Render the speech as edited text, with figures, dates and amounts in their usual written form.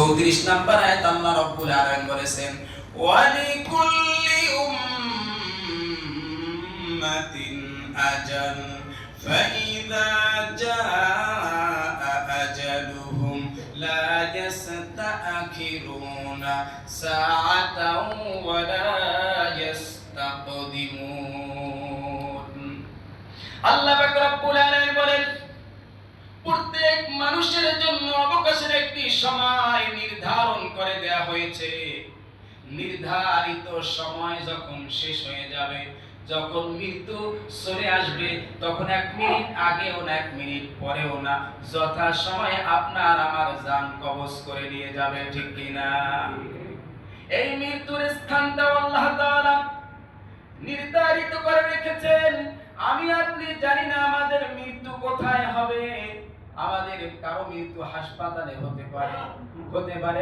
34 নম্বর আয়াত আল্লাহ রাব্বুল আলামিন বলেছেন ওয়ালিকুল্লি উম্মাতিন আজাল ফাইযা জাআ আজালুহুম লা ইস্তাখিরুনা সাআতাও ওয়া লা ইস্তাকদিমুন। আল্লাহ পাক রব্বুল আলামিন বলেন প্রত্যেক মানুষের জন্য অবকাশের একটি সময় নির্ধারণ করে দেয়া হয়েছে। নির্ধারিত সময় যখন শেষ হয়ে যাবে, যখন মৃত্যু চলে আসবে, তখন 1 মিনিট আগেও না 1 মিনিট পরেও না, যথা সময়ে আপনার আমার জান কবজ করে নিয়ে যাবে, ঠিক কিনা? এই মৃত্যুর স্থানটা আল্লাহ তাআলা নির্ধারিত করে রেখেছেন। আমি আপনি জানি না আমাদের মৃত্যু কোথায় হবে। আমাদের কারো মৃত্যু হাসপাতালে হতে পারে